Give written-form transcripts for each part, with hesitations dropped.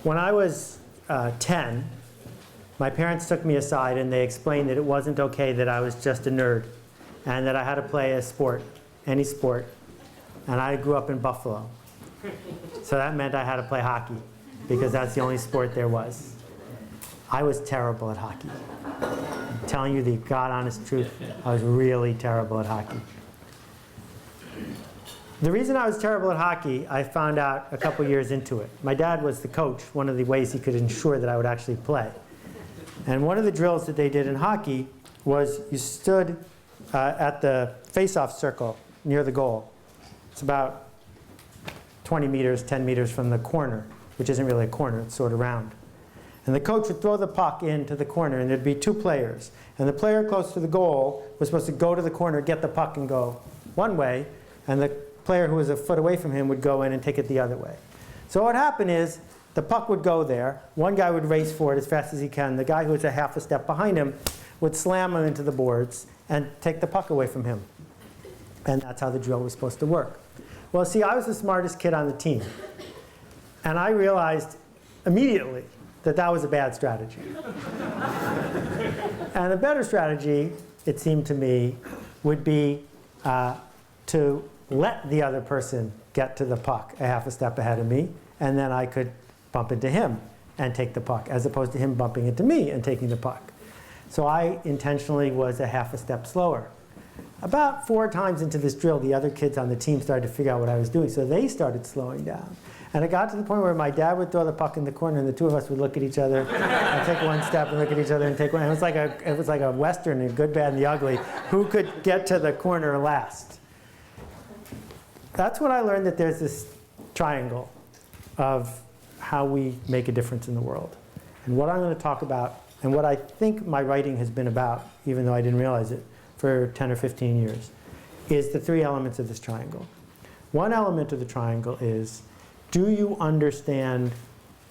When I was 10, my parents took me aside and they explained that it wasn't okay that I was just a nerd and that I had to play a sport, any sport. And I grew up in Buffalo. So that meant I had to play hockey because that's the only sport there was. I was terrible at hockey. I'm telling you the God honest truth, I was really terrible at hockey. The reason I was terrible at hockey, I found out a couple years into it. My dad was the coach, one of the ways he could ensure that I would actually play. And one of the drills that they did in hockey was you stood at the face-off circle near the goal. It's about 20 meters, 10 meters from the corner, which isn't really a corner, it's sort of round. And the coach would throw the puck into the corner, and there'd be two players. And the player close to the goal was supposed to go to the corner, get the puck, and go one way, and the player who was a foot away from him would go in and take it the other way. So what happened is the puck would go there. One guy would race for it as fast as he can. The guy who was a half a step behind him would slam him into the boards and take the puck away from him. And that's how the drill was supposed to work. Well, see, I was the smartest kid on the team. And I realized immediately that that was a bad strategy. And a better strategy, it seemed to me, would be to let the other person get to the puck a half a step ahead of me, and then I could bump into him and take the puck, as opposed to him bumping into me and taking the puck. So I intentionally was a half a step slower. About 4 times into this drill, the other kids on the team started to figure out what I was doing, so they started slowing down. And it got to the point where my dad would throw the puck in the corner, and the two of us would look at each other, and take one step, and look at each other, and take one. It was like a Western, the good, bad, and the ugly. Who could get to the corner last? That's when I learned that there's this triangle of how we make a difference in the world. And what I'm going to talk about, and what I think my writing has been about, even though I didn't realize it, for 10 or 15 years, is the 3 elements of this triangle. One element of the triangle is, do you understand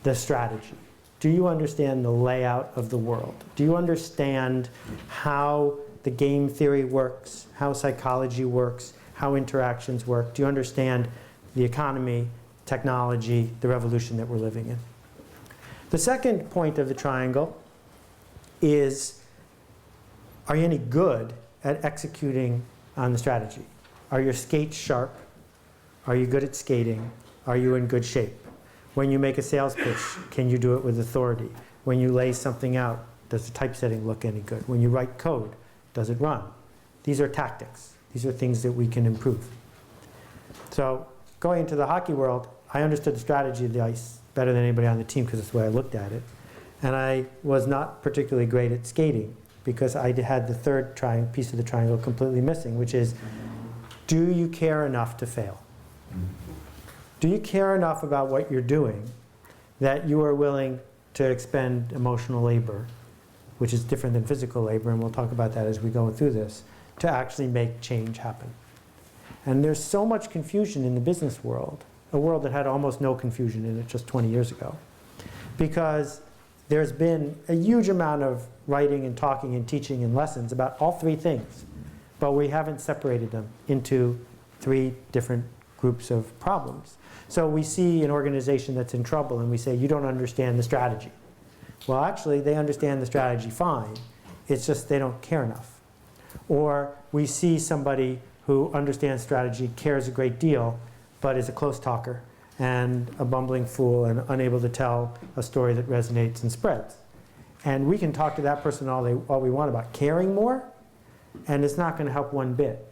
the strategy? Do you understand the layout of the world? Do you understand how the game theory works, how psychology works, how interactions work? Do you understand the economy, technology, the revolution that we're living in? The second point of the triangle is, are you any good at executing on the strategy? Are your skates sharp? Are you good at skating? Are you in good shape? When you make a sales pitch, can you do it with authority? When you lay something out, does the typesetting look any good? When you write code, does it run? These are tactics. These are things that we can improve. So going into the hockey world, I understood the strategy of the ice better than anybody on the team because that's the way I looked at it. And I was not particularly great at skating because I had the third piece of the triangle completely missing, which is, do you care enough to fail? Do you care enough about what you're doing that you are willing to expend emotional labor, which is different than physical labor, and we'll talk about that as we go through this, to actually make change happen? And there's so much confusion in the business world, a world that had almost no confusion in it just 20 years ago, because there's been a huge amount of writing and talking and teaching and lessons about all 3 things, but we haven't separated them into 3 different groups of problems. So we see an organization that's in trouble and we say, you don't understand the strategy. Well, actually, they understand the strategy fine. It's just they don't care enough. Or we see somebody who understands strategy, cares a great deal, but is a close talker and a bumbling fool and unable to tell a story that resonates and spreads. And we can talk to that person all we want about caring more, and it's not going to help one bit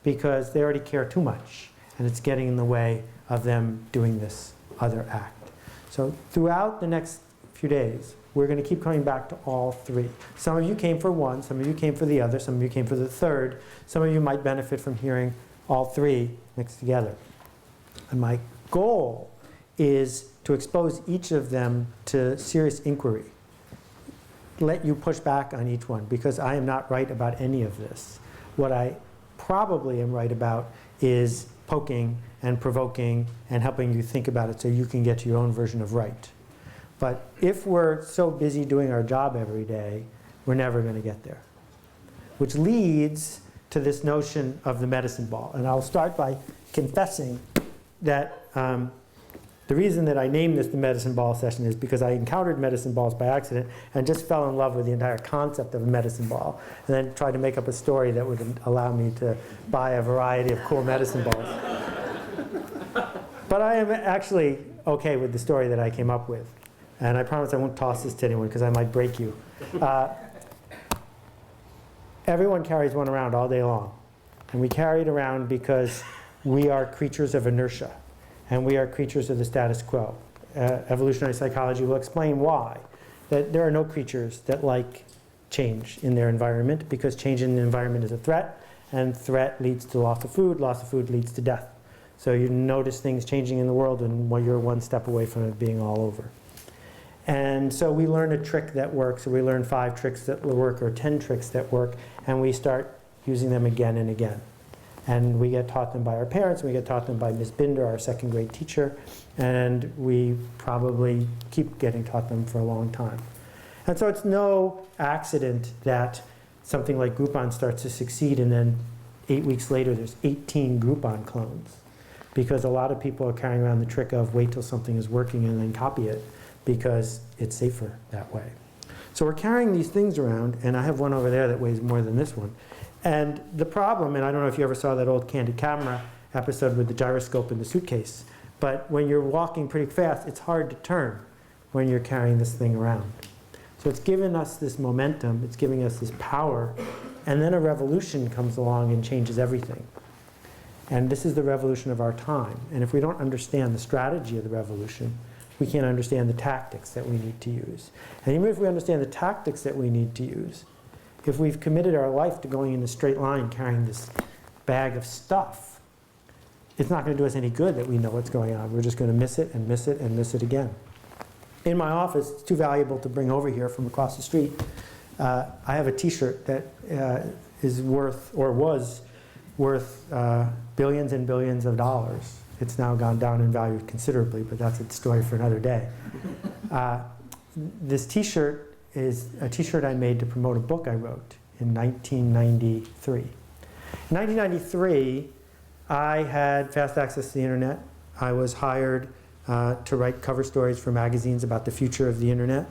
because they already care too much, and it's getting in the way of them doing this other act. So throughout the next few days, we're going to keep coming back to all 3. Some of you came for one, some of you came for the other, some of you came for the third. Some of you might benefit from hearing all 3 mixed together. And my goal is to expose each of them to serious inquiry. Let you push back on each one, because I am not right about any of this. What I probably am right about is poking and provoking and helping you think about it so you can get to your own version of right. But if we're so busy doing our job every day, we're never going to get there. Which leads to this notion of the medicine ball. And I'll start by confessing that The reason that I named this the medicine ball session is because I encountered medicine balls by accident and just fell in love with the entire concept of a medicine ball, and then tried to make up a story that would allow me to buy a variety of cool medicine balls. But I am actually okay with the story that I came up with. And I promise I won't toss this to anyone because I might break you. Everyone carries one around all day long. And we carry it around because we are creatures of inertia. And we are creatures of the status quo. Evolutionary psychology will explain why. That there are no creatures that like change in their environment, because change in the environment is a threat, and threat leads to loss of food leads to death. So you notice things changing in the world and you're one step away from it being all over. And so we learn a trick that works, or we learn 5 tricks that work, or 10 tricks that work, and we start using them again and again. And we get taught them by our parents, and we get taught them by Ms. Binder, our 2nd grade teacher, and we probably keep getting taught them for a long time. And so it's no accident that something like Groupon starts to succeed, and then 8 weeks later there's 18 Groupon clones. Because a lot of people are carrying around the trick of wait till something is working and then copy it, because it's safer that way. So we're carrying these things around, and I have one over there that weighs more than this one. And the problem, and I don't know if you ever saw that old Candid Camera episode with the gyroscope in the suitcase, but when you're walking pretty fast, it's hard to turn when you're carrying this thing around. So it's given us this momentum, it's giving us this power, and then a revolution comes along and changes everything. And this is the revolution of our time. And if we don't understand the strategy of the revolution, we can't understand the tactics that we need to use. And even if we understand the tactics that we need to use, if we've committed our life to going in a straight line carrying this bag of stuff, it's not going to do us any good that we know what's going on. We're just going to miss it and miss it and miss it again. In my office, it's too valuable to bring over here from across the street. I have a t-shirt that is worth, or was worth, billions and billions of dollars. It's now gone down in value considerably, but that's a story for another day. This t-shirt is a t-shirt I made to promote a book I wrote in 1993. In 1993, I had fast access to the internet. I was hired to write cover stories for magazines about the future of the internet.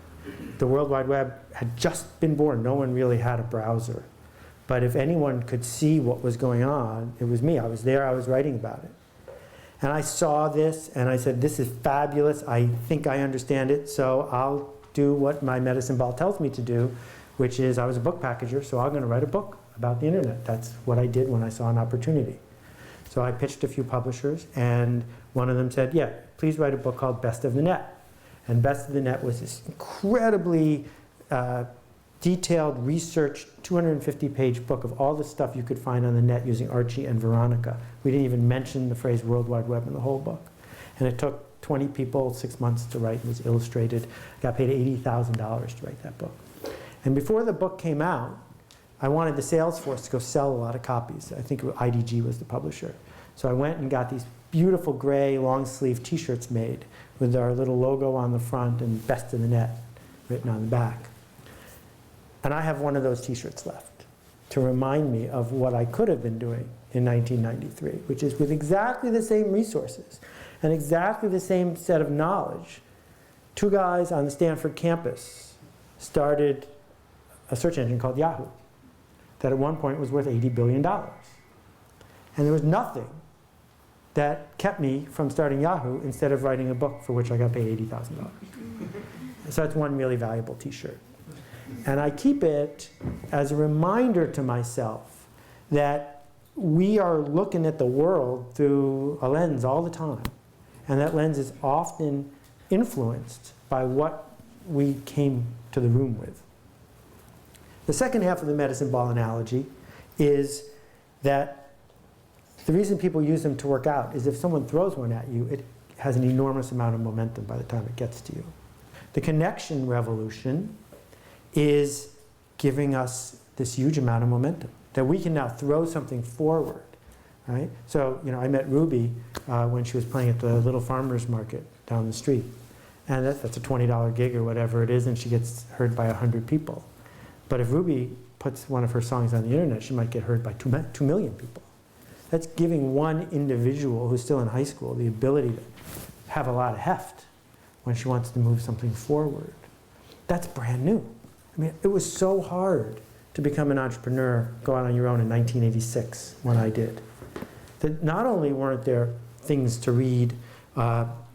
The World Wide Web had just been born. No one really had a browser. But if anyone could see what was going on, it was me. I was there, I was writing about it. And I saw this, and I said, this is fabulous. I think I understand it, so I'll do what my medicine ball tells me to do, which is I was a book packager, so I'm going to write a book about the internet. That's what I did when I saw an opportunity. So I pitched a few publishers, and one of them said, yeah, please write a book called Best of the Net. And Best of the Net was this incredibly detailed, researched, 250-page book of all the stuff you could find on the net using Archie and Veronica. We didn't even mention the phrase World Wide Web in the whole book. And it took 20 people 6 months to write. It was illustrated. I got paid $80,000 to write that book. And before the book came out, I wanted the sales force to go sell a lot of copies. I think IDG was the publisher. So I went and got these beautiful gray long-sleeve t-shirts made with our little logo on the front and Best of the Net written on the back. And I have one of those t-shirts left to remind me of what I could have been doing in 1993, which is with exactly the same resources and exactly the same set of knowledge, 2 guys on the Stanford campus started a search engine called Yahoo that at one point was worth $80 billion. And there was nothing that kept me from starting Yahoo instead of writing a book for which I got paid $80,000. So that's one really valuable t-shirt. And I keep it as a reminder to myself that we are looking at the world through a lens all the time. And that lens is often influenced by what we came to the room with. The second half of the medicine ball analogy is that the reason people use them to work out is if someone throws one at you, it has an enormous amount of momentum by the time it gets to you. The connection revolution is giving us this huge amount of momentum, that we can now throw something forward, right? So, you know, I met Ruby when she was playing at the Little Farmers Market down the street. And that's a $20 gig or whatever it is, and she gets heard by 100 people. But if Ruby puts one of her songs on the internet, she might get heard by 2 million people. That's giving one individual who's still in high school the ability have a lot of heft when she wants to move something forward. That's brand new. I mean, it was so hard to become an entrepreneur, go out on your own in 1986 when I did. That not only weren't there things to read,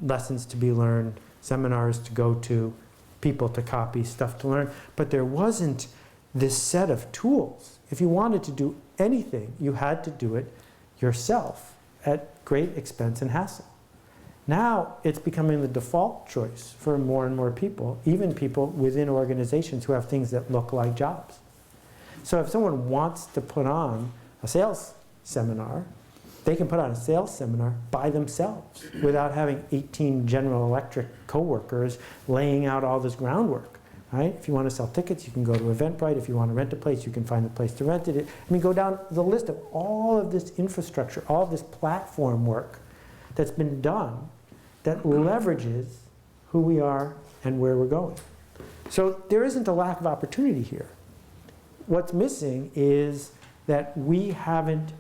lessons to be learned, seminars to go to, people to copy, stuff to learn, but there wasn't this set of tools. If you wanted to do anything, you had to do it yourself at great expense and hassle. Now it's becoming the default choice for more and more people, even people within organizations who have things that look like jobs. So if someone wants to put on a sales seminar, they can put on a sales seminar by themselves without having 18 General Electric coworkers laying out all this groundwork, right? If you want to sell tickets, you can go to Eventbrite. If you want to rent a place, you can find a place to rent it. I mean, go down the list of all of this infrastructure, all of this platform work that's been done that leverages who we are and where we're going. So there isn't a lack of opportunity here. What's missing is that we haven't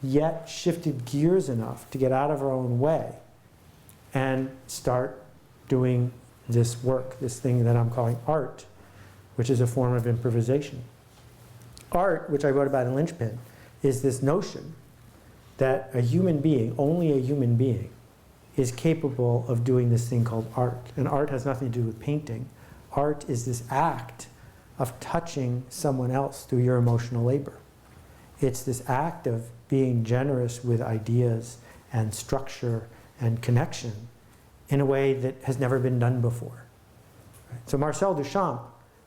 yet shifted gears enough to get out of our own way and start doing this work, this thing that I'm calling art, which is a form of improvisation. Art, which I wrote about in Linchpin, is this notion that a human being, only a human being, is capable of doing this thing called art. And art has nothing to do with painting. Art is this act of touching someone else through your emotional labor. It's this act of being generous with ideas and structure and connection in a way that has never been done before. Right? So Marcel Duchamp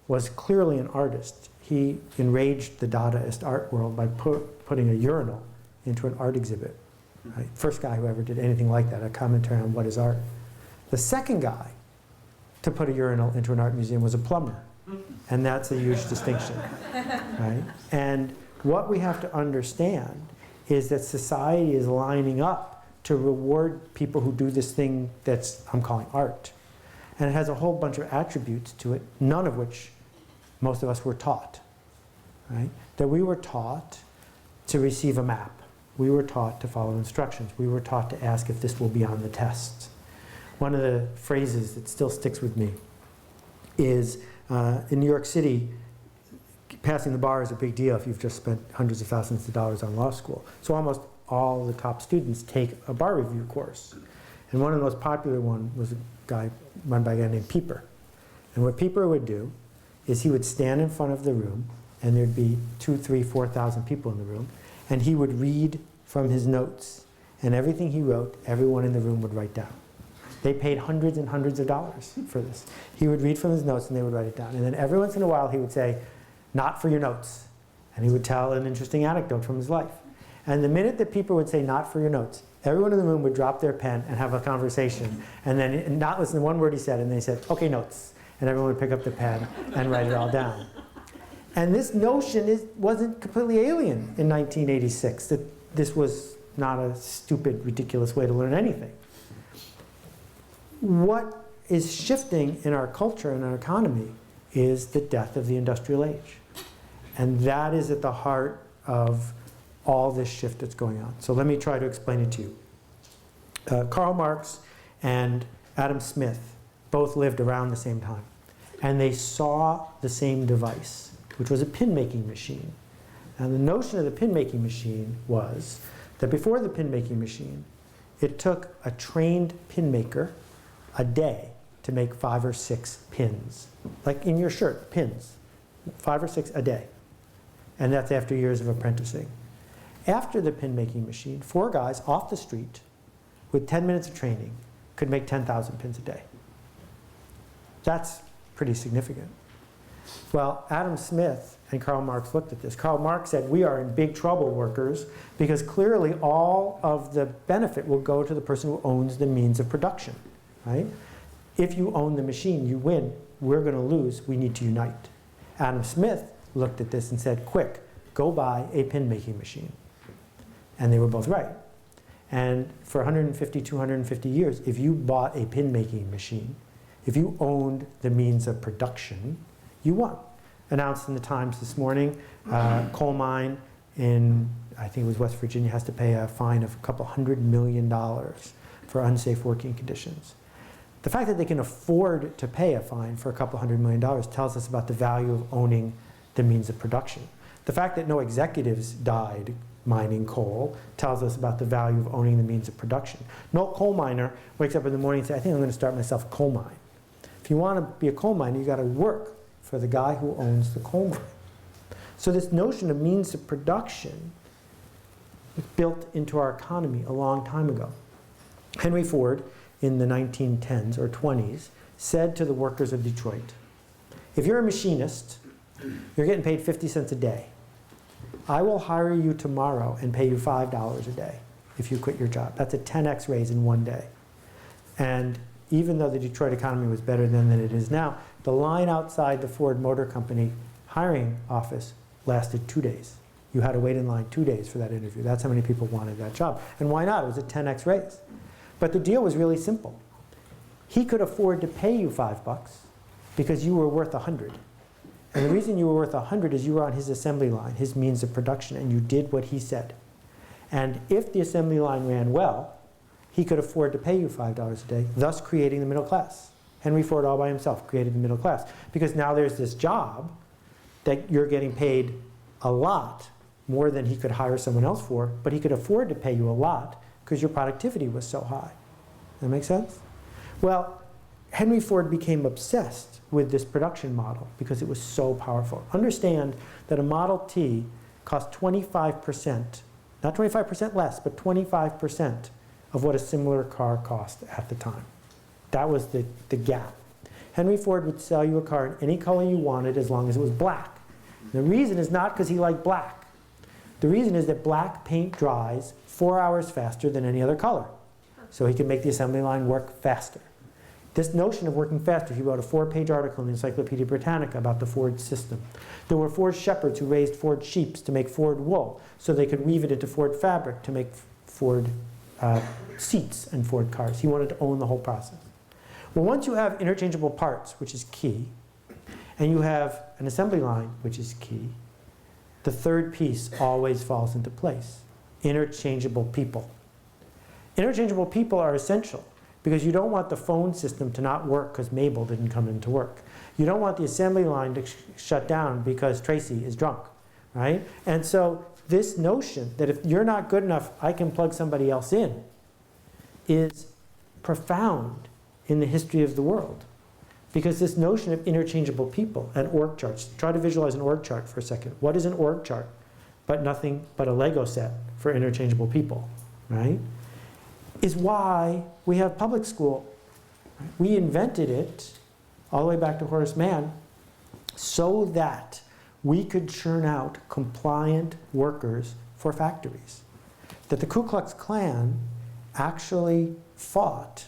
was clearly an artist. He enraged the Dadaist art world by putting a urinal into an art exhibit. Right? First guy who ever did anything like that, a commentary on what is art. The second guy to put a urinal into an art museum was a plumber. And that's a huge distinction. Right? And what we have to understand is that society is lining up to reward people who do this thing that's, I'm calling art. And it has a whole bunch of attributes to it, none of which most of us were taught. Right? That we were taught to receive a map. We were taught to follow instructions. We were taught to ask if this will be on the test. One of the phrases that still sticks with me is in New York City, passing the bar is a big deal if you've just spent hundreds of thousands of dollars on law school. So almost all the top students take a bar review course. And one of the most popular ones was a guy run by a guy named Pieper. And what Pieper would do is he would stand in front of the room, and there'd be 2,000, 3,000, 4,000 people in the room, and he would read from his notes. And everything he wrote, everyone in the room would write down. They paid hundreds and hundreds of dollars for this. He would read from his notes and they would write it down. And then every once in a while he would say, "Not for your notes." And he would tell an interesting anecdote from his life. And the minute that people would say, "Not for your notes," everyone in the room would drop their pen and have a conversation. And then not listen to one word he said, and then he said, "Okay, notes." And everyone would pick up the pen and write it all down. And this notion wasn't completely alien in 1986, that this was not a stupid, ridiculous way to learn anything. What is shifting in our culture and our economy is the death of the industrial age. And that is at the heart of all this shift that's going on. So let me try to explain it to you. Karl Marx and Adam Smith both lived around the same time. And they saw the same device, which was a pin-making machine. And the notion of the pin-making machine was that before the pin-making machine, it took a trained pin maker a day to make 5 or 6 pins. Like in your shirt, pins. 5 or 6 a day. And that's after years of apprenticing. After the pin-making machine, 4 guys off the street with 10 minutes of training could make 10,000 pins a day. That's pretty significant. Well, Adam Smith and Karl Marx looked at this. Karl Marx said, "We are in big trouble, workers, because clearly all of the benefit will go to the person who owns the means of production." Right? If you own the machine, you win. We're going to lose. We need to unite. Adam Smith looked at this and said, "Quick, go buy a pin-making machine." And they were both right. And for 150, 250 years, if you bought a pin-making machine, if you owned the means of production, you won. Announced in the Times this morning, coal mine in, I think it was West Virginia, has to pay a fine of a couple $100 million for unsafe working conditions. The fact that they can afford to pay a fine for a couple $100 million tells us about the value of owning the means of production. The fact that no executives died mining coal tells us about the value of owning the means of production. No coal miner wakes up in the morning and says, I think I'm going to start myself a coal mine. If you want to be a coal miner, you've got to work for the guy who owns the coal mine. So this notion of means of production was built into our economy a long time ago. Henry Ford, in the 1910s or 20s, said to the workers of Detroit, if you're a machinist, you're getting paid 50 cents a day. I will hire you tomorrow and pay you $5 a day if you quit your job. That's a 10x raise in one day. And even though the Detroit economy was better then than it is now, the line outside the Ford Motor Company hiring office lasted 2 days. You had to wait in line 2 days for that interview. That's how many people wanted that job. And why not? It was a 10x raise. But the deal was really simple. He could afford to pay you $5 because you were worth 100. And the reason you were worth 100 is you were on his assembly line, his means of production, and you did what he said. And if the assembly line ran well, he could afford to pay you $5 a day, thus creating the middle class. Henry Ford all by himself created the middle class. Because now there's this job that you're getting paid a lot more than he could hire someone else for, but he could afford to pay you a lot because your productivity was so high. That make sense? Well, Henry Ford became obsessed with this production model because it was so powerful. Understand that a Model T cost 25%, not 25% less, but 25% of what a similar car cost at the time. That was the gap. Henry Ford would sell you a car in any color you wanted as long as it was black. The reason is not because he liked black. The reason is that black paint dries 4 hours faster than any other color. So he could make the assembly line work faster. This notion of working faster, he wrote a 4-page article in the Encyclopedia Britannica about the Ford system. There were Ford shepherds who raised Ford sheep to make Ford wool, so they could weave it into Ford fabric to make Ford seats and Ford cars. He wanted to own the whole process. Well, once you have interchangeable parts, which is key, and you have an assembly line, which is key, the third piece always falls into place. Interchangeable people. Interchangeable people are essential because you don't want the phone system to not work because Mabel didn't come into work. You don't want the assembly line to shut down because Tracy is drunk, right? And so this notion that if you're not good enough, I can plug somebody else in is profound in the history of the world. Because this notion of interchangeable people and org charts, try to visualize an org chart for a second. What is an org chart? But nothing but a Lego set for interchangeable people, right? Is why we have public school. We invented it, all the way back to Horace Mann, so that we could churn out compliant workers for factories. That the Ku Klux Klan actually fought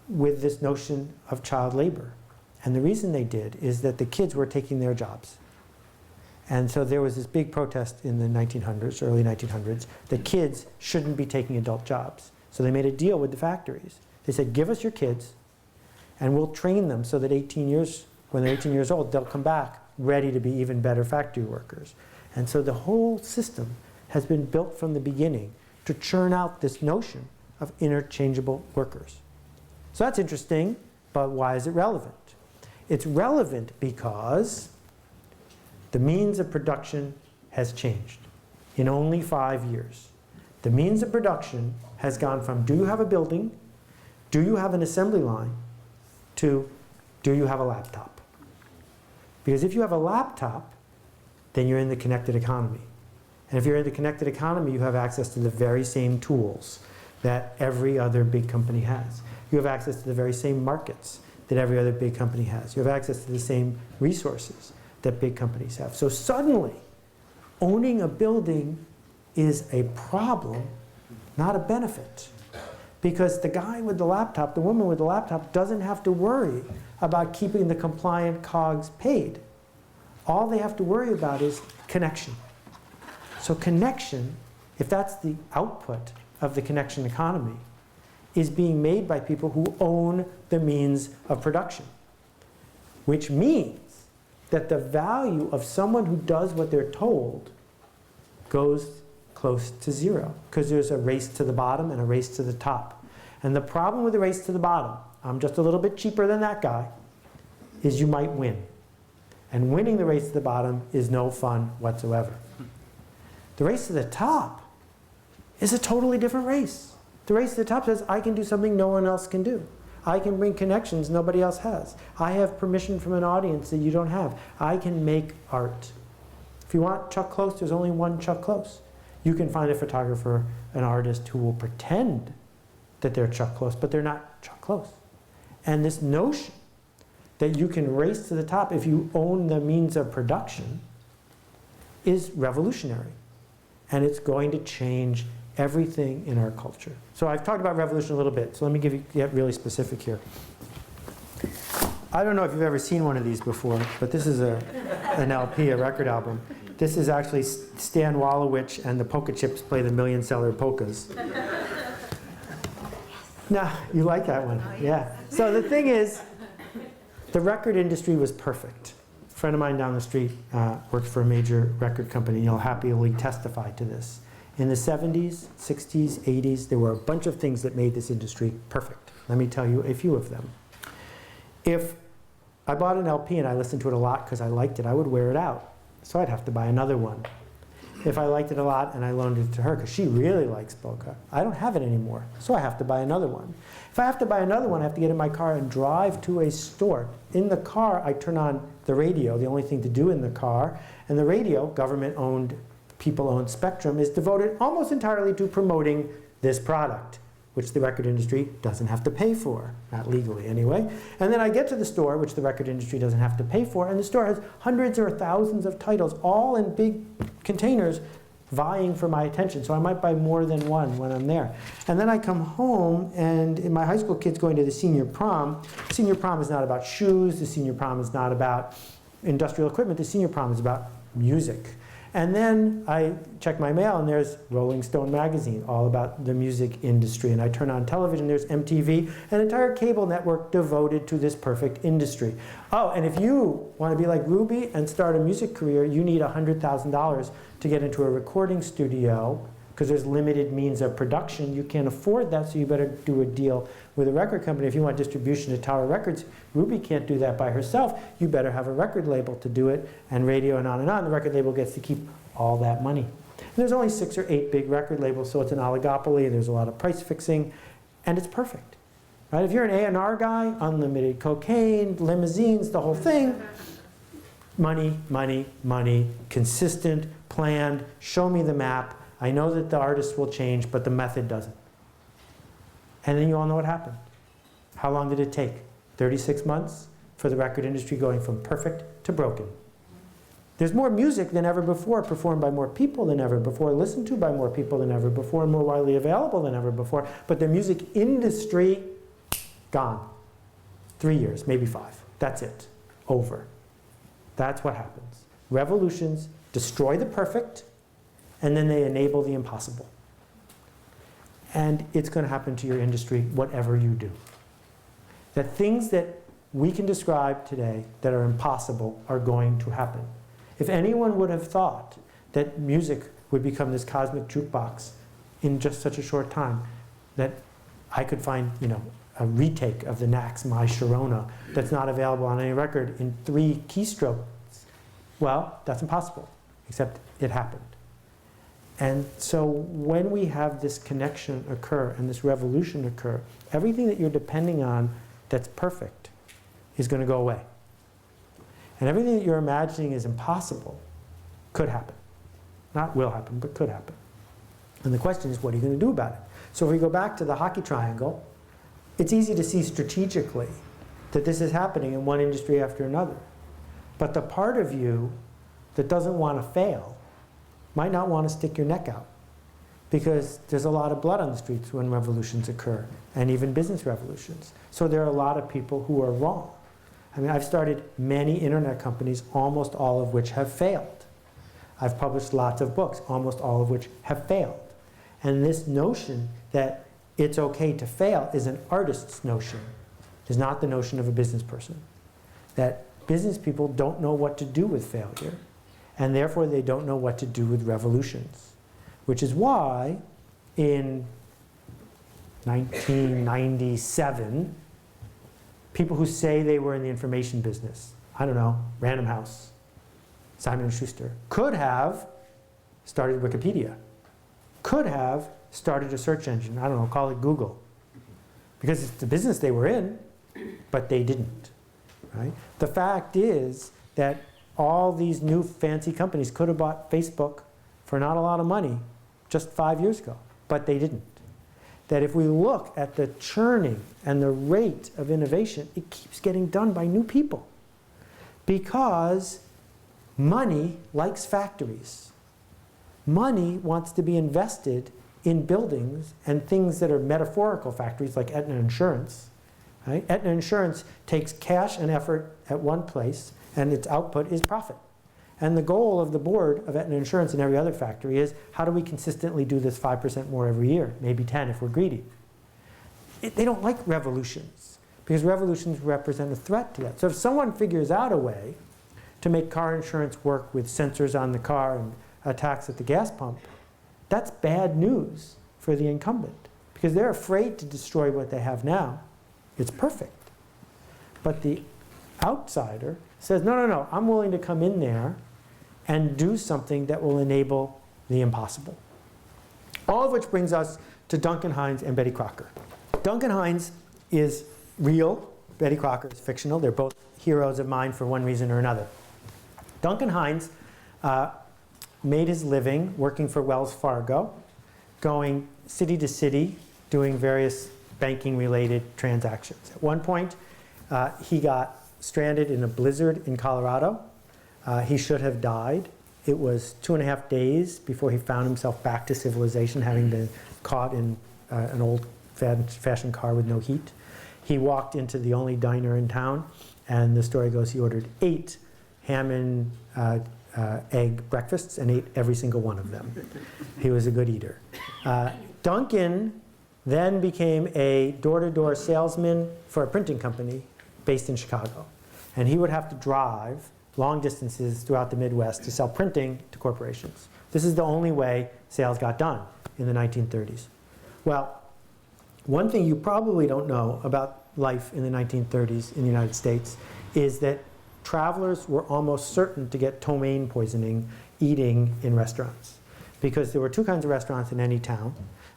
with this notion of child labor. And the reason they did is that the kids were taking their jobs. And so there was this big protest in the 1900s, early 1900s, that kids shouldn't be taking adult jobs. So they made a deal with the factories. They said, give us your kids, and we'll train them so that when they're 18 years old, they'll come back ready to be even better factory workers. And so the whole system has been built from the beginning to churn out this notion of interchangeable workers. So that's interesting, but why is it relevant? It's relevant because the means of production has changed in only 5 years. The means of production has gone from do you have a building, do you have an assembly line, to do you have a laptop? Because if you have a laptop, then you're in the connected economy. And if you're in the connected economy, you have access to the very same tools that every other big company has. You have access to the very same markets that every other big company has. You have access to the same resources that big companies have. So suddenly, owning a building is a problem, not a benefit. Because the guy with the laptop, the woman with the laptop, doesn't have to worry about keeping the compliant cogs paid. All they have to worry about is connection. So connection, if that's the output of the connection economy, is being made by people who own the means of production. Which means that the value of someone who does what they're told goes close to zero, because there's a race to the bottom and a race to the top. And the problem with the race to the bottom, I'm just a little bit cheaper than that guy, is you might win. And winning the race to the bottom is no fun whatsoever. The race to the top is a totally different race. The race to the top says, I can do something no one else can do. I can bring connections nobody else has. I have permission from an audience that you don't have. I can make art. If you want Chuck Close, there's only one Chuck Close. You can find a photographer, an artist who will pretend that they're Chuck Close, but they're not Chuck Close. And this notion that you can race to the top if you own the means of production is revolutionary. And it's going to change everything in our culture. So I've talked about revolution a little bit, so let me get really specific here. I don't know if you've ever seen one of these before, but this is an LP, a record album. This is actually Stan Wallowich and the Polka Chips play the Million Seller Polkas. Now, you like that one? Yeah. So the thing is, the record industry was perfect. A friend of mine down the street works for a major record company. He'll happily testify to this. In the 70s, 60s, 80s, there were a bunch of things that made this industry perfect. Let me tell you a few of them. If I bought an LP and I listened to it a lot because I liked it, I would wear it out. So I'd have to buy another one. If I liked it a lot and I loaned it to her because she really likes polka, I don't have it anymore, so I have to buy another one. If I have to buy another one, I have to get in my car and drive to a store. In the car, I turn on the radio, the only thing to do in the car, and the radio, government-owned, people-owned spectrum, is devoted almost entirely to promoting this product, which the record industry doesn't have to pay for, not legally anyway. And then I get to the store, which the record industry doesn't have to pay for, and the store has hundreds or thousands of titles, all in big containers, vying for my attention. So I might buy more than one when I'm there. And then I come home, and my high school kid's going to the senior prom. Senior prom is not about shoes. The senior prom is not about industrial equipment. The senior prom is about music. And then I check my mail, and there's Rolling Stone magazine, all about the music industry. And I turn on television, there's MTV, an entire cable network devoted to this perfect industry. Oh, and if you want to be like Ruby and start a music career, you need $100,000 to get into a recording studio, because there's limited means of production. You can't afford that, so you better do a deal with a record company. If you want distribution to Tower Records, Ruby can't do that by herself. You better have a record label to do it, and radio, and on and on. The record label gets to keep all that money. And there's only 6 or 8 big record labels, so it's an oligopoly. There's a lot of price fixing, and it's perfect. Right? If you're an A&R guy, unlimited cocaine, limousines, the whole thing, money, money, money, consistent, planned, show me the map. I know that the artist will change, but the method doesn't. And then you all know what happened. How long did it take? 36 months for the record industry going from perfect to broken. There's more music than ever before, performed by more people than ever before, listened to by more people than ever before, and more widely available than ever before. But the music industry, gone. 3 years, maybe 5. That's it. Over. That's what happens. Revolutions destroy the perfect, and then they enable the impossible. And it's going to happen to your industry, whatever you do. The things that we can describe today that are impossible are going to happen. If anyone would have thought that music would become this cosmic jukebox in just such a short time, that I could find, a retake of the Knack's My Sharona that's not available on any record in 3 keystrokes, well, that's impossible, except it happened. And so when we have this connection occur and this revolution occur, everything that you're depending on that's perfect is going to go away. And everything that you're imagining is impossible could happen. Not will happen, but could happen. And the question is, what are you going to do about it? So if we go back to the hockey triangle, it's easy to see strategically that this is happening in one industry after another. But the part of you that doesn't want to fail might not want to stick your neck out, because there's a lot of blood on the streets when revolutions occur, and even business revolutions. So there are a lot of people who are wrong. I mean, I've started many internet companies, almost all of which have failed. I've published lots of books, almost all of which have failed. And this notion that it's okay to fail is an artist's notion. It's not the notion of a business person. That business people don't know what to do with failure, and therefore they don't know what to do with revolutions. Which is why in 1997, people who say they were in the information business, I don't know, Random House, Simon & Schuster, could have started Wikipedia, could have started a search engine, I don't know, call it Google, because it's the business they were in, but they didn't, right? The fact is that all these new fancy companies could have bought Facebook for not a lot of money just 5 years ago, but they didn't. That if we look at the churning and the rate of innovation, it keeps getting done by new people. Because money likes factories. Money wants to be invested in buildings and things that are metaphorical factories like Aetna Insurance. Right? Aetna Insurance takes cash and effort at one place, and its output is profit. And the goal of the board of Aetna Insurance and every other factory is, how do we consistently do this 5% more every year? Maybe 10 if we're greedy. They don't like revolutions, because revolutions represent a threat to that. So if someone figures out a way to make car insurance work with sensors on the car and attacks at the gas pump, that's bad news for the incumbent, because they're afraid to destroy what they have now. It's perfect. But the outsider says, no, no, no, I'm willing to come in there and do something that will enable the impossible. All of which brings us to Duncan Hines and Betty Crocker. Duncan Hines is real. Betty Crocker is fictional. They're both heroes of mine for one reason or another. Duncan Hines made his living working for Wells Fargo, going city to city, doing various banking-related transactions. At one point, he got stranded in a blizzard in Colorado. He should have died. It was 2.5 days before he found himself back to civilization, having been caught in an old-fashioned car with no heat. He walked into the only diner in town, and the story goes he ordered 8 ham and egg breakfasts and ate every single one of them. He was a good eater. Duncan then became a door-to-door salesman for a printing company based in Chicago. And he would have to drive long distances throughout the Midwest to sell printing to corporations. This is the only way sales got done in the 1930s. Well, one thing you probably don't know about life in the 1930s in the United States is that travelers were almost certain to get ptomaine poisoning eating in restaurants, because there were 2 kinds of restaurants in any town.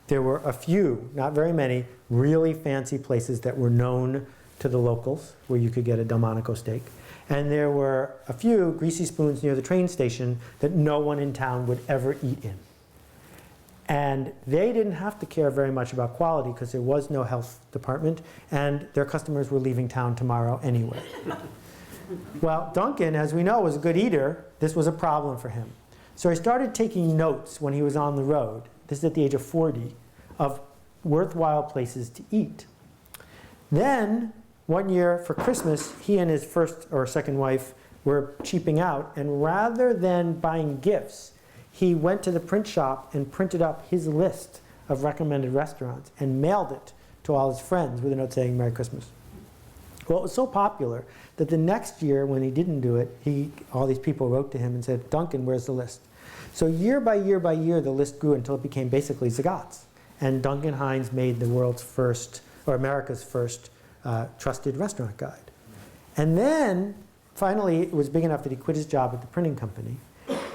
There were a few, not very many, really fancy places that were known to the locals, where you could get a Delmonico steak. And there were a few greasy spoons near the train station that no one in town would ever eat in. And they didn't have to care very much about quality, because there was no health department, and their customers were leaving town tomorrow anyway. Well, Duncan, as we know, was a good eater. This was a problem for him. So he started taking notes when he was on the road, this is at the age of 40, of worthwhile places to eat. Then, one year for Christmas, he and his first or second wife were cheaping out, and rather than buying gifts, he went to the print shop and printed up his list of recommended restaurants and mailed it to all his friends with a note saying Merry Christmas. Well, it was so popular that the next year when he didn't do it, all these people wrote to him and said, Duncan, where's the list? So year by year by year, the list grew until it became basically Zagat's. And Duncan Hines made the world's first, or America's first, trusted restaurant guide. And then, finally, it was big enough that he quit his job at the printing company.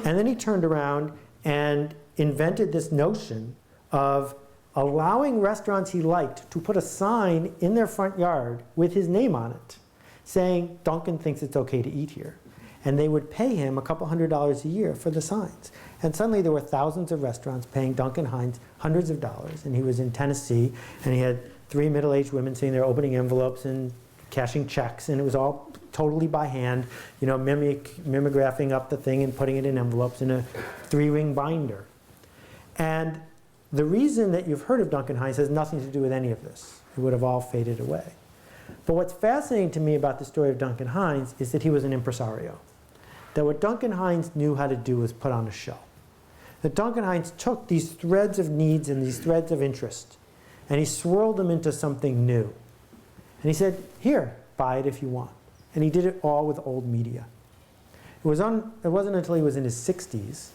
And then he turned around and invented this notion of allowing restaurants he liked to put a sign in their front yard with his name on it, saying, Duncan thinks it's okay to eat here. And they would pay him a couple $100s a year for the signs. And suddenly there were thousands of restaurants paying Duncan Hines hundreds of dollars. And he was in Tennessee, and he had 3 middle-aged women sitting there opening envelopes and cashing checks, and it was all totally by hand, you know, mimeographing up the thing and putting it in envelopes in a 3-ring binder. And the reason that you've heard of Duncan Hines has nothing to do with any of this. It would have all faded away. But what's fascinating to me about the story of Duncan Hines is that he was an impresario. That what Duncan Hines knew how to do was put on a show. That Duncan Hines took these threads of needs and these threads of interest, and he swirled them into something new. And he said, here, buy it if you want. And he did it all with old media. It wasn't until he was in his 60s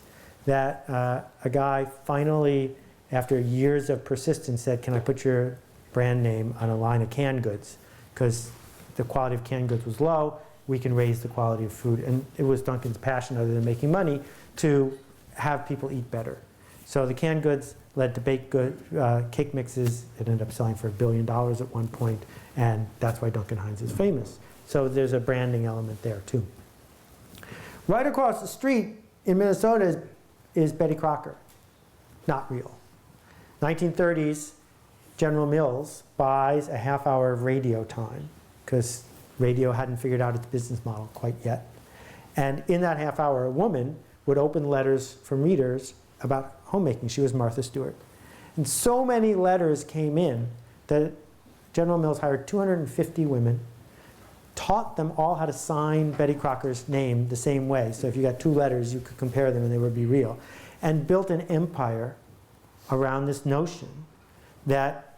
that a guy finally after years of persistence, said, can I put your brand name on a line of canned goods? Because the quality of canned goods was low, we can raise the quality of food. And it was Dunkin's passion, other than making money, to have people eat better. So the canned goods led to baked good cake mixes. It ended up selling for $1 billion at one point, and that's why Dunkin' Hines is famous. So there's a branding element there too. Right across the street in Minnesota is Betty Crocker. Not real. 1930s, General Mills buys a half hour of radio time because radio hadn't figured out its business model quite yet. And in that half hour, a woman would open letters from readers about homemaking. She was Martha Stewart. And so many letters came in that General Mills hired 250 women, taught them all how to sign Betty Crocker's name the same way. So if you got two letters, you could compare them and they would be real. And built an empire around this notion that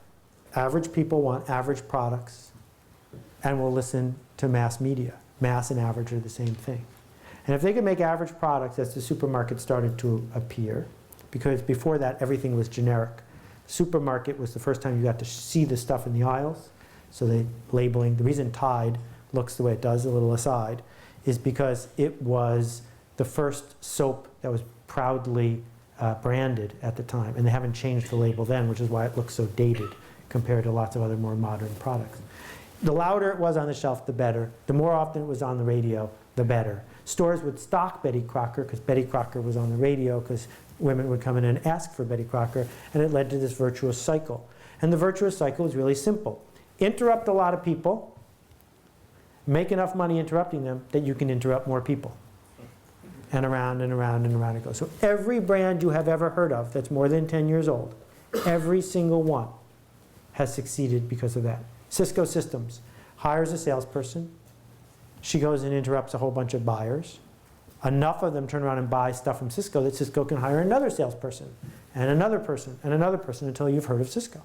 average people want average products and will listen to mass media. Mass and average are the same thing. And if they could make average products as the supermarket started to appear, because before that everything was generic. Supermarket was the first time you got to see the stuff in the aisles. So the labeling, the reason Tide looks the way it does, a little aside, is because it was the first soap that was proudly branded at the time. And they haven't changed the label then, which is why it looks so dated compared to lots of other more modern products. The louder it was on the shelf, the better. The more often it was on the radio, the better. Stores would stock Betty Crocker because Betty Crocker was on the radio, because women would come in and ask for Betty Crocker, and it led to this virtuous cycle. And the virtuous cycle is really simple. Interrupt a lot of people, make enough money interrupting them that you can interrupt more people. And around and around and around it goes. So every brand you have ever heard of that's more than 10 years old, every single one has succeeded because of that. Cisco Systems hires a salesperson. She goes and interrupts a whole bunch of buyers. Enough of them turn around and buy stuff from Cisco that Cisco can hire another salesperson and another person and another person until you've heard of Cisco,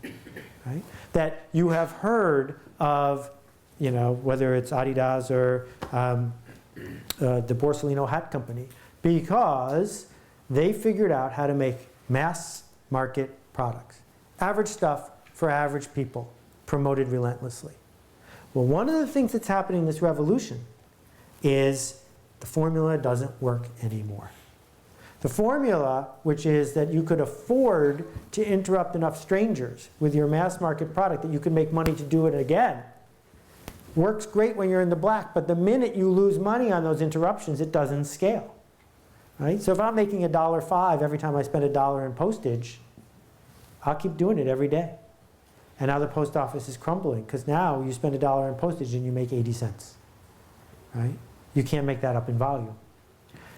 right? That you have heard of, you know, whether it's Adidas or the Borsalino Hat Company, because they figured out how to make mass market products. Average stuff for average people, promoted relentlessly. Well, one of the things that's happening in this revolution is the formula doesn't work anymore. The formula, which is that you could afford to interrupt enough strangers with your mass market product that you could make money to do it again, works great when you're in the black, but the minute you lose money on those interruptions, it doesn't scale. Right? So if I'm making $1.05 every time I spend $1 in postage, I'll keep doing it every day. And now the post office is crumbling, because now you spend $1 in postage and you make 80 cents. Right? You can't make that up in volume.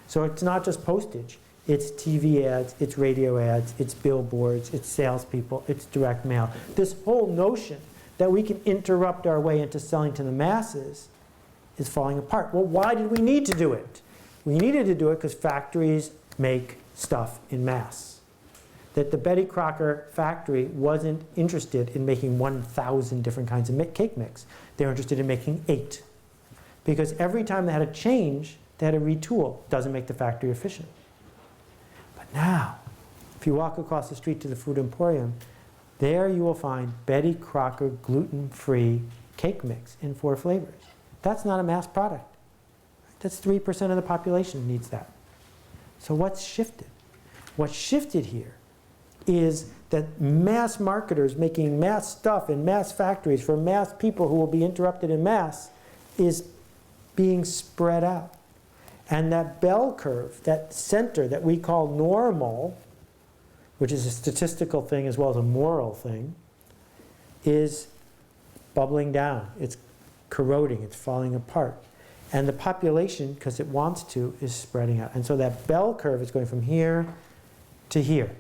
So it's not just postage. It's TV ads, it's radio ads, it's billboards, it's salespeople, it's direct mail. This whole notion that we can interrupt our way into selling to the masses is falling apart. Well, why did we need to do it? We needed to do it because factories make stuff in mass. That the Betty Crocker factory wasn't interested in making 1,000 different kinds of cake mix. They were interested in making 8. Because every time they had a change, they had to retool. Doesn't make the factory efficient. But now, if you walk across the street to the Food Emporium, there you will find Betty Crocker gluten-free cake mix in 4 flavors. That's not a mass product. That's 3% of the population needs that. So what's shifted? What's shifted here is that mass marketers making mass stuff in mass factories for mass people who will be interrupted in mass is being spread out. And that bell curve, that center that we call normal, which is a statistical thing as well as a moral thing, is bubbling down. It's corroding. It's falling apart. And the population, because it wants to, is spreading out. And so that bell curve is going from here to here.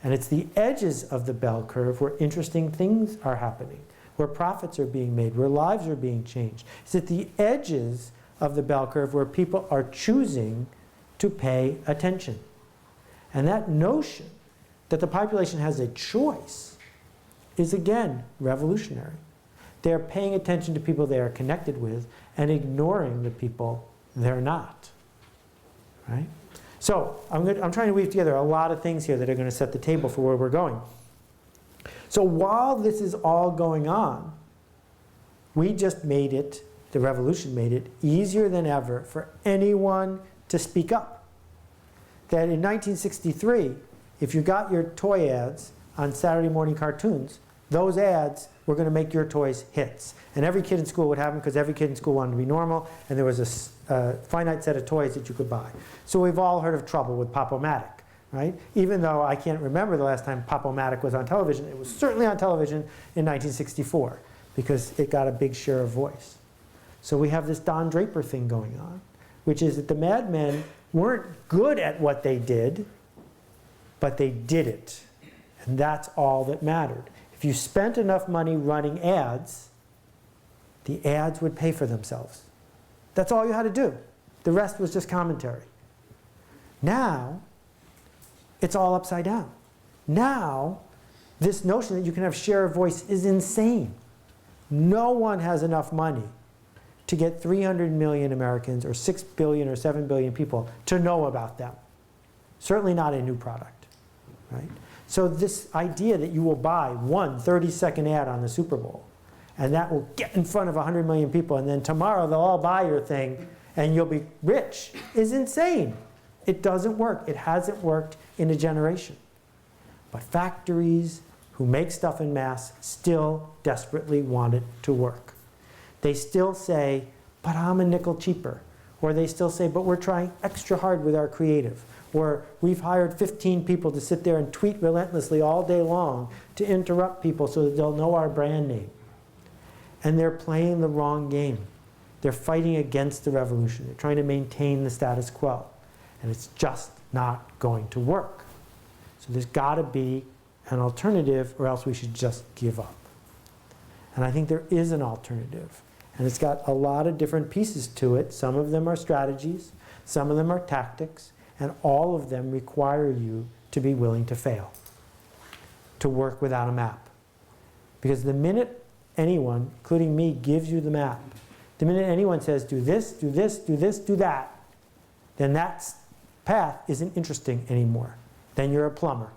And it's the edges of the bell curve where interesting things are happening, where profits are being made, where lives are being changed. It's at the edges of the bell curve where people are choosing to pay attention. And that notion that the population has a choice is, again, revolutionary. They're paying attention to people they are connected with and ignoring the people they're not. Right? So I'm trying to weave together a lot of things here that are going to set the table for where we're going. So while this is all going on, we just made it, the revolution made it, easier than ever for anyone to speak up. That in 1963, if you got your toy ads on Saturday morning cartoons, those ads were going to make your toys hits. And every kid in school would have them because every kid in school wanted to be normal, and there was a finite set of toys that you could buy. So we've all heard of trouble with Pop-O-Matic, right? Even though I can't remember the last time Pop-O-Matic was on television, it was certainly on television in 1964 because it got a big share of voice. So we have this Don Draper thing going on, which is that the Mad Men weren't good at what they did, but they did it. And that's all that mattered. If you spent enough money running ads, the ads would pay for themselves. That's all you had to do. The rest was just commentary. Now, it's all upside down. Now, this notion that you can have share of voice is insane. No one has enough money to get 300 million Americans or 6 billion or 7 billion people to know about them. Certainly not a new product, right? So this idea that you will buy one 30-second ad on the Super Bowl, and that will get in front of 100 million people, and then tomorrow they'll all buy your thing, and you'll be rich, is insane. It doesn't work. It hasn't worked in a generation. But factories who make stuff in mass still desperately want it to work. They still say, but I'm a nickel cheaper. Or they still say, but we're trying extra hard with our creative. Or we've hired 15 people to sit there and tweet relentlessly all day long to interrupt people so that they'll know our brand name. And they're playing the wrong game. They're fighting against the revolution. They're trying to maintain the status quo. And it's just not going to work. So there's got to be an alternative, or else we should just give up. And I think there is an alternative. And it's got a lot of different pieces to it. Some of them are strategies. Some of them are tactics. And all of them require you to be willing to fail, to work without a map. Because the minute anyone, including me, gives you the map, the minute anyone says, do this, do this, do this, do that, then that path isn't interesting anymore. Then you're a plumber.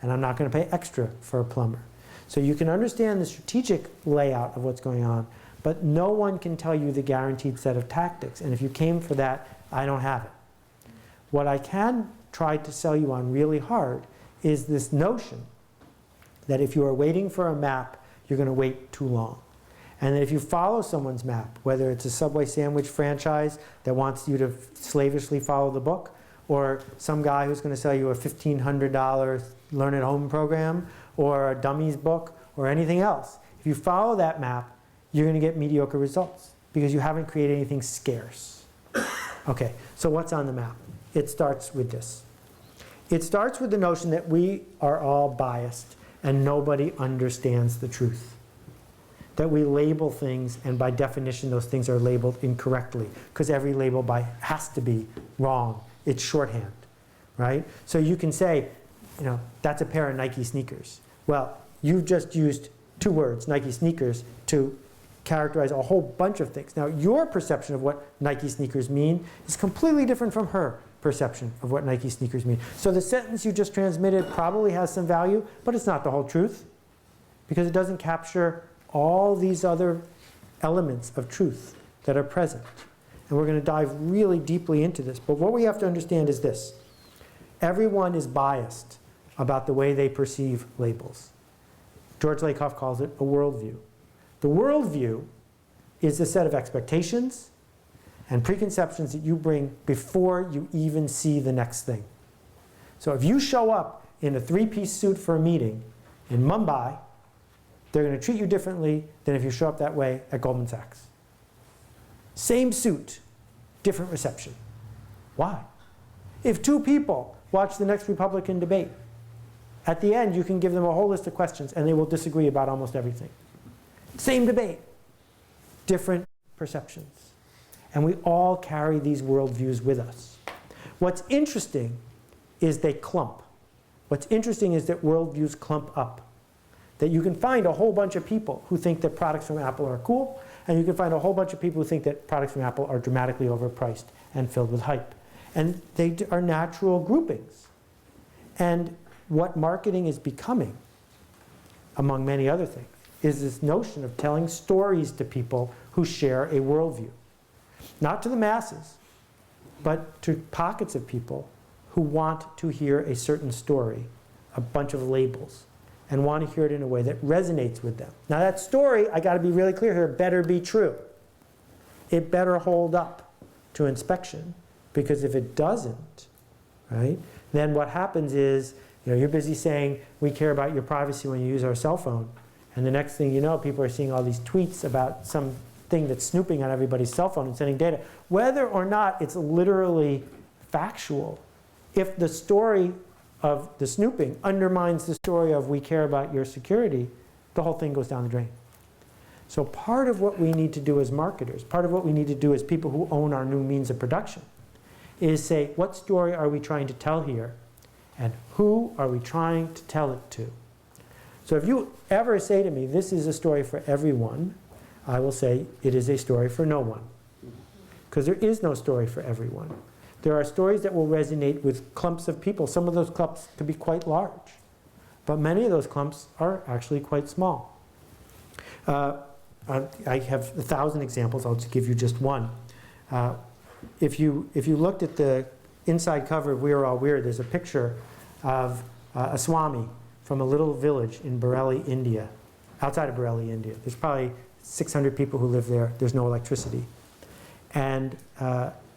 And I'm not going to pay extra for a plumber. So you can understand the strategic layout of what's going on, but no one can tell you the guaranteed set of tactics. And if you came for that, I don't have it. What I can try to sell you on really hard is this notion that if you are waiting for a map, you're going to wait too long. And that if you follow someone's map, whether it's a Subway sandwich franchise that wants you to slavishly follow the book, or some guy who's going to sell you a $1,500 learn at home program, or a dummies book, or anything else, if you follow that map, you're going to get mediocre results because you haven't created anything scarce. Okay, so what's on the map? It starts with this. It starts with the notion that we are all biased and nobody understands the truth. That we label things, and by definition those things are labeled incorrectly because every label has to be wrong. It's shorthand, right? So you can say, you know, that's a pair of Nike sneakers. Well, you've just used two words, Nike sneakers, to characterize a whole bunch of things. Now, your perception of what Nike sneakers mean is completely different from her perception of what Nike sneakers mean. So the sentence you just transmitted probably has some value, but it's not the whole truth because it doesn't capture all these other elements of truth that are present. And we're going to dive really deeply into this. But what we have to understand is this. Everyone is biased about the way they perceive labels. George Lakoff calls it a worldview. The worldview is a set of expectations and preconceptions that you bring before you even see the next thing. So if you show up in a three-piece suit for a meeting in Mumbai, they're going to treat you differently than if you show up that way at Goldman Sachs. Same suit, different reception. Why? If two people watch the next Republican debate, at the end you can give them a whole list of questions and they will disagree about almost everything. Same debate, different perceptions. And we all carry these worldviews with us. What's interesting is they clump. What's interesting is that worldviews clump up. That you can find a whole bunch of people who think that products from Apple are cool, and you can find a whole bunch of people who think that products from Apple are dramatically overpriced and filled with hype. And they are natural groupings. And what marketing is becoming, among many other things, is this notion of telling stories to people who share a worldview. Not to the masses, but to pockets of people who want to hear a certain story, a bunch of labels, and want to hear it in a way that resonates with them. Now that story, I got to be really clear here, better be true. It better hold up to inspection, because if it doesn't, right, then what happens is, you're busy saying we care about your privacy when you use our cell phone, and the next thing you know, people are seeing all these tweets about some thing that's snooping on everybody's cell phone and sending data, whether or not it's literally factual. If the story of the snooping undermines the story of we care about your security, the whole thing goes down the drain. So part of what we need to do as marketers, part of what we need to do as people who own our new means of production, is say, what story are we trying to tell here? And who are we trying to tell it to? So if you ever say to me, this is a story for everyone, I will say, it is a story for no one. Because there is no story for everyone. There are stories that will resonate with clumps of people. Some of those clumps could be quite large. But many of those clumps are actually quite small. I have 1,000 examples. I'll just give you just one. If you looked at the inside cover of We Are All Weird, there's a picture of a Swami from a little village in Bareilly, India, outside of Bareilly, India. There's probably 600 people who live there. There's no electricity. And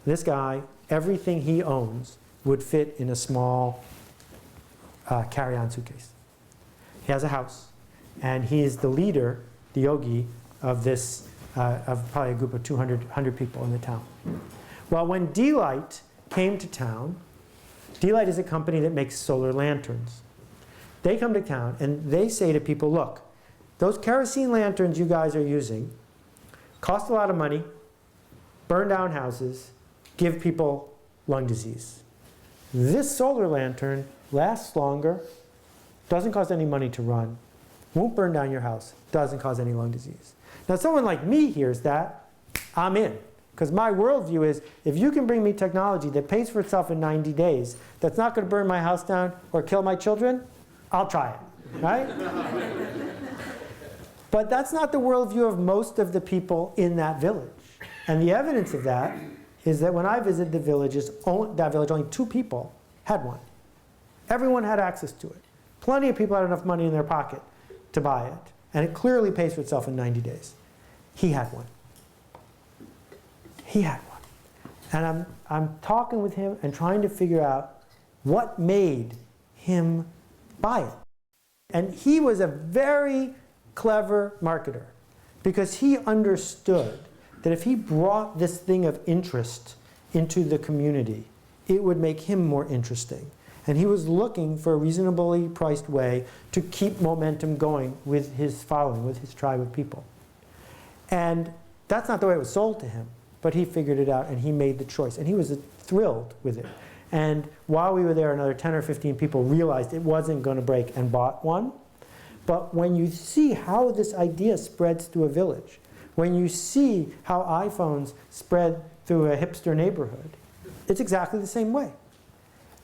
this guy, everything he owns would fit in a small carry-on suitcase. He has a house, and he is the leader, the yogi, of this, of probably a group of 200 people in the town. Well, when D-Light came to town, D-Light is a company that makes solar lanterns. They come to town and they say to people, look, those kerosene lanterns you guys are using cost a lot of money, burn down houses, give people lung disease. This solar lantern lasts longer, doesn't cost any money to run, won't burn down your house, doesn't cause any lung disease. Now someone like me hears that, I'm in. Because my worldview is, if you can bring me technology that pays for itself in 90 days, that's not going to burn my house down or kill my children, I'll try it, right? But that's not the worldview of most of the people in that village. And the evidence of that is that when I visited that village, only 2 people had one. Everyone had access to it. Plenty of people had enough money in their pocket to buy it. And it clearly pays for itself in 90 days. He had one. He had one. And I'm talking with him and trying to figure out what made him buy it. And he was a very clever marketer, because he understood that if he brought this thing of interest into the community, it would make him more interesting. And he was looking for a reasonably priced way to keep momentum going with his following, with his tribe of people. And that's not the way it was sold to him. But he figured it out and he made the choice. And he was thrilled with it. And while we were there, another 10 or 15 people realized it wasn't going to break and bought one. But when you see how this idea spreads through a village, when you see how iPhones spread through a hipster neighborhood, it's exactly the same way.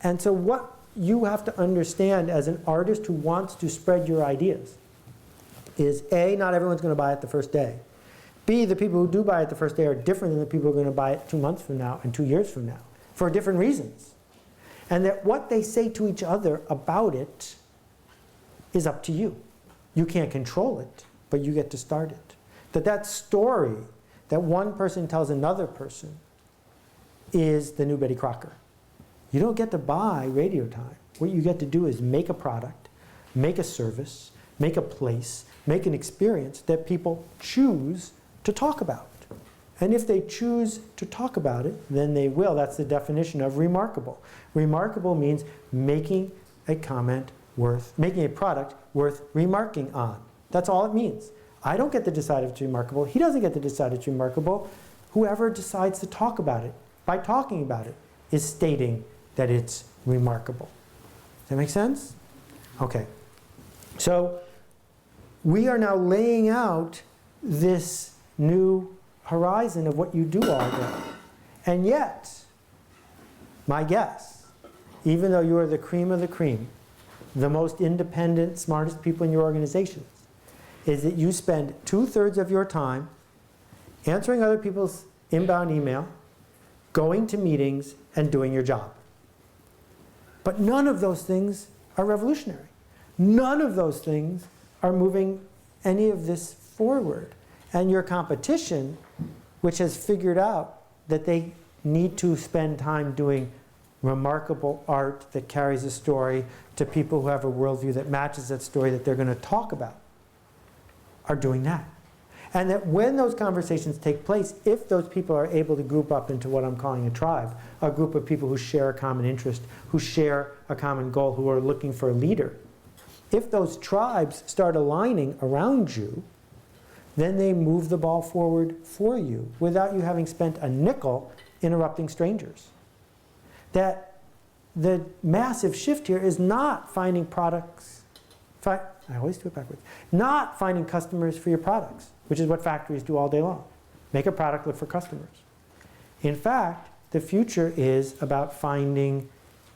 And so what you have to understand as an artist who wants to spread your ideas is A, not everyone's going to buy it the first day. B, the people who do buy it the first day are different than the people who are going to buy it 2 months from now and 2 years from now, for different reasons. And that what they say to each other about it is up to you. You can't control it, but you get to start it. That story that one person tells another person is the new Betty Crocker. You don't get to buy radio time. What you get to do is make a product, make a service, make a place, make an experience that people choose to talk about. And if they choose to talk about it, then they will. That's the definition of remarkable. Remarkable means making a product worth remarking on. That's all it means. I don't get to decide if it's remarkable. He doesn't get to decide it's remarkable. Whoever decides to talk about it, by talking about it, is stating that it's remarkable. Does that make sense? Okay. So we are now laying out this new horizon of what you do all day. And yet, my guess, even though you are the cream of the cream, the most independent, smartest people in your organizations, is that you spend 2/3 of your time answering other people's inbound email, going to meetings, and doing your job. But none of those things are revolutionary. None of those things are moving any of this forward. And your competition, which has figured out that they need to spend time doing remarkable art that carries a story to people who have a worldview that matches that story that they're going to talk about, are doing that. And that when those conversations take place, if those people are able to group up into what I'm calling a tribe, a group of people who share a common interest, who share a common goal, who are looking for a leader, if those tribes start aligning around you, then they move the ball forward for you without you having spent a nickel interrupting strangers. That the massive shift here is not finding products, I always do it backwards, not finding customers for your products, which is what factories do all day long. Make a product, look for customers. In fact, the future is about finding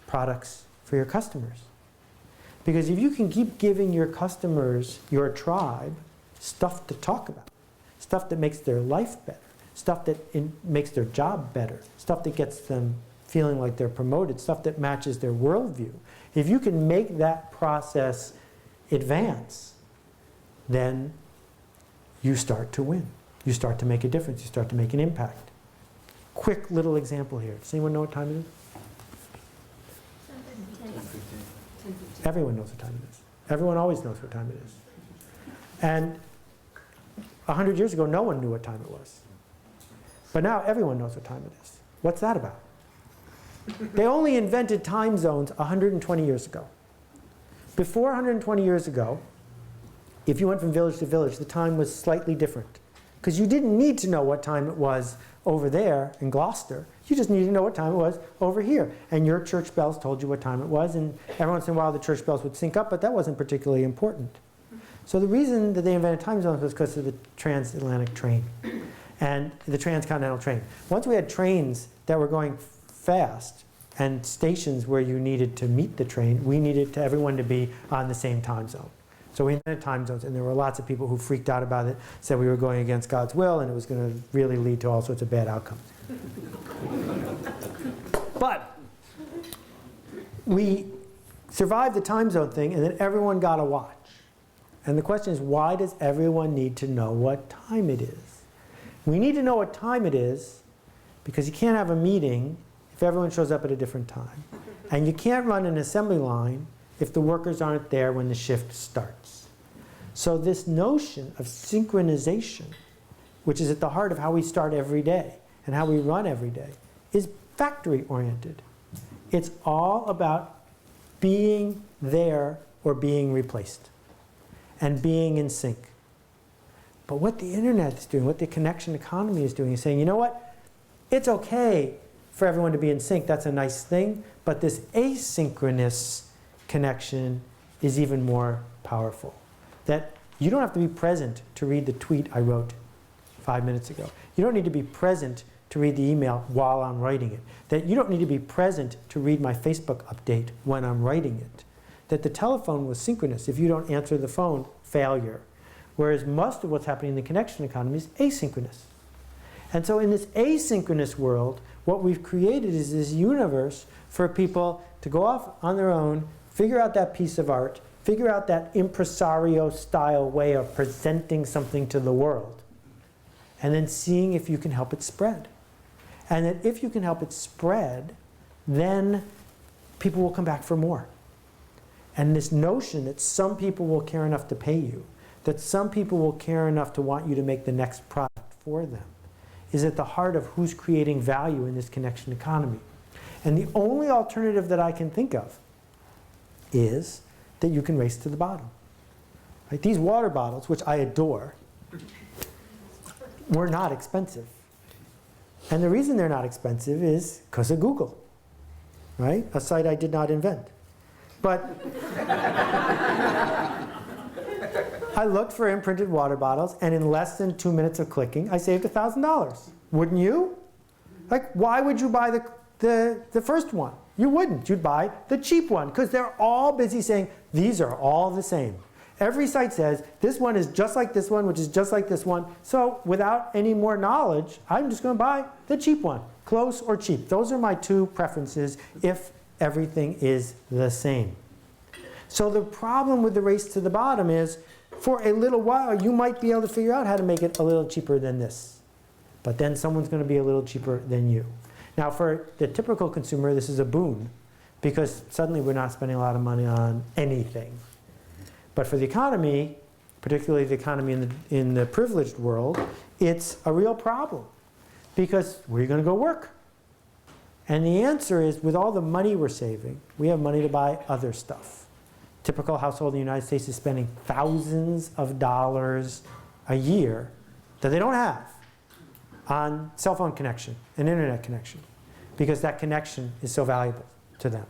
products for your customers. Because if you can keep giving your customers, your tribe, stuff to talk about, stuff that makes their life better, stuff that makes their job better, stuff that gets them feeling like they're promoted, stuff that matches their worldview, if you can make that process advance, then you start to win. You start to make a difference. You start to make an impact. Quick little example here. Does anyone know what time it is? 10:15. Everyone knows what time it is. Everyone always knows what time it is. And 100 years ago, no one knew what time it was. But now everyone knows what time it is. What's that about? They only invented time zones 120 years ago. Before 120 years ago, if you went from village to village, the time was slightly different. Because you didn't need to know what time it was over there in Gloucester. You just needed to know what time it was over here. And your church bells told you what time it was. And every once in a while, the church bells would sync up, but that wasn't particularly important. So the reason that they invented time zones was because of the transatlantic train and the transcontinental train. Once we had trains that were going fast and stations where you needed to meet the train, we needed everyone to be on the same time zone. So we invented time zones, and there were lots of people who freaked out about it, said we were going against God's will, and it was going to really lead to all sorts of bad outcomes. But we survived the time zone thing, and then everyone got a watch. And the question is, why does everyone need to know what time it is? We need to know what time it is because you can't have a meeting if everyone shows up at a different time. And you can't run an assembly line if the workers aren't there when the shift starts. So this notion of synchronization, which is at the heart of how we start every day and how we run every day, is factory-oriented. It's all about being there or being replaced and being in sync. But what the internet is doing, what the connection economy is doing, is saying, you know what? It's okay for everyone to be in sync. That's a nice thing. But this asynchronous connection is even more powerful. That you don't have to be present to read the tweet I wrote 5 minutes ago. You don't need to be present to read the email while I'm writing it. That you don't need to be present to read my Facebook update when I'm writing it. That the telephone was synchronous. If you don't answer the phone, failure. Whereas most of what's happening in the connection economy is asynchronous. And so in this asynchronous world, what we've created is this universe for people to go off on their own, figure out that piece of art, figure out that impresario-style way of presenting something to the world, and then seeing if you can help it spread. And that if you can help it spread, then people will come back for more. And this notion that some people will care enough to pay you, that some people will care enough to want you to make the next product for them, is at the heart of who's creating value in this connection economy. And the only alternative that I can think of is that you can race to the bottom. Right? These water bottles, which I adore, were not expensive. And the reason they're not expensive is because of Google, right? A site I did not invent. But I looked for imprinted water bottles, and in less than 2 minutes of clicking, I saved $1,000. Wouldn't you? Like, why would you buy the the first one. You wouldn't. You'd buy the cheap one because they're all busy saying these are all the same. Every site says this one is just like this one, which is just like this one. So without any more knowledge, I'm just going to buy the cheap one, close or cheap. Those are my two preferences if everything is the same. So the problem with the race to the bottom is for a little while you might be able to figure out how to make it a little cheaper than this. But then someone's going to be a little cheaper than you. Now for the typical consumer, this is a boon because suddenly we're not spending a lot of money on anything. But for the economy, particularly the economy in the privileged world, it's a real problem because where are you going to go work? And the answer is with all the money we're saving, we have money to buy other stuff. Typical household in the United States is spending thousands of dollars a year that they don't have on cell phone connection and internet connection because that connection is so valuable to them.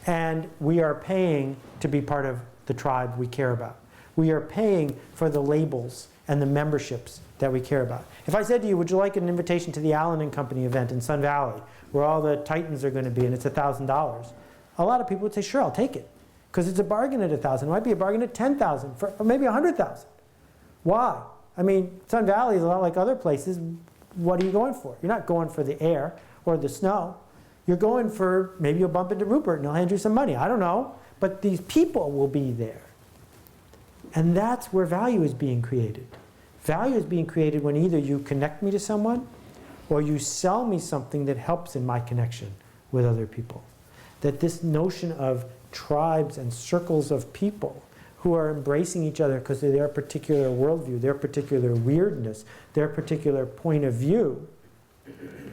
And we are paying to be part of the tribe we care about. We are paying for the labels and the memberships that we care about. If I said to you, would you like an invitation to the Allen and Company event in Sun Valley where all the Titans are going to be and it's $1,000, a lot of people would say, sure, I'll take it. Because it's a bargain at $1,000. It might be a bargain at $10,000 or maybe $100,000. Why? I mean, Sun Valley is a lot like other places. What are you going for? You're not going for the air or the snow. You're going for, maybe you'll bump into Rupert and he'll hand you some money. I don't know. But these people will be there. And that's where value is being created. Value is being created when either you connect me to someone or you sell me something that helps in my connection with other people. That this notion of tribes and circles of people who are embracing each other because of their particular worldview, their particular weirdness, their particular point of view,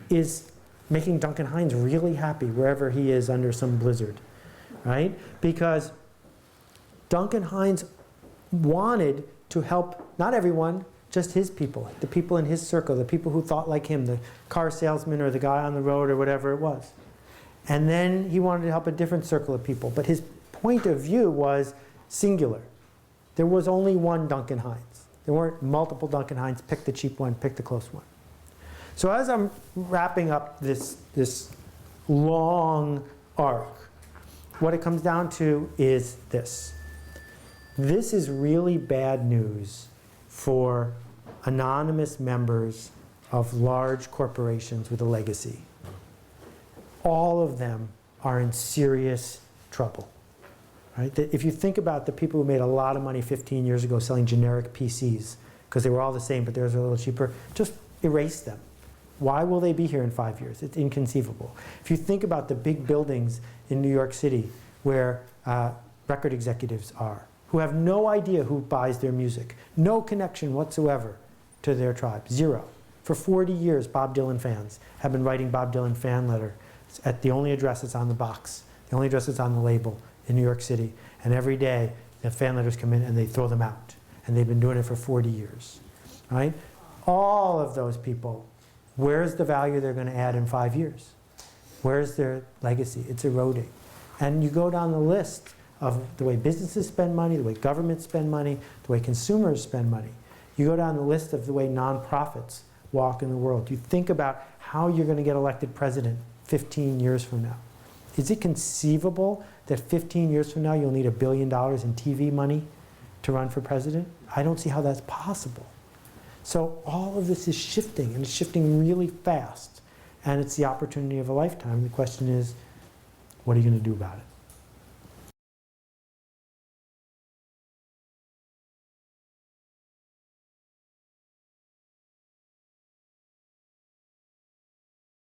is making Duncan Hines really happy wherever he is under some blizzard, right? Because Duncan Hines wanted to help not everyone, just his people, the people in his circle, the people who thought like him, the car salesman or the guy on the road or whatever it was. And then he wanted to help a different circle of people. But his point of view was singular. There was only one Duncan Hines. There weren't multiple Duncan Hines. Pick the cheap one, pick the close one. So as I'm wrapping up this long arc, what it comes down to is this. This is really bad news for anonymous members of large corporations with a legacy. All of them are in serious trouble. Right? If you think about the people who made a lot of money 15 years ago selling generic PCs, because they were all the same but theirs were a little cheaper, just erase them. Why will they be here in 5 years? It's inconceivable. If you think about the big buildings in New York City where record executives are, who have no idea who buys their music, no connection whatsoever to their tribe, zero. For 40 years, Bob Dylan fans have been writing Bob Dylan fan letter at the only address that's on the box, the only address that's on the label in New York City. And every day, the fan letters come in and they throw them out. And they've been doing it for 40 years, right? All of those people, where's the value they're going to add in 5 years? Where's their legacy? It's eroding. And you go down the list of the way businesses spend money, the way governments spend money, the way consumers spend money. You go down the list of the way nonprofits walk in the world. You think about how you're going to get elected president 15 years from now. Is it conceivable that 15 years from now you'll need $1 billion in TV money to run for president? I don't see how that's possible. So all of this is shifting, and it's shifting really fast. And it's the opportunity of a lifetime. The question is, what are you going to do about it?